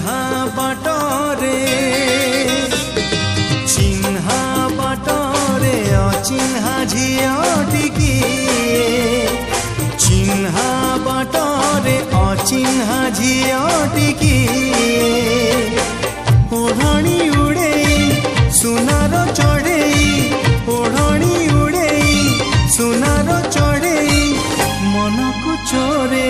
चिन्हा बाटरे चिन्हा बाटरे अचिन्हा झियोटिकी चिन्हा बाटरे अचिन्हा झियोटिकी ओढ़णी उड़े सुनार चढ़े ओढ़णी उड़े सुनार चढ़े मन को चोरे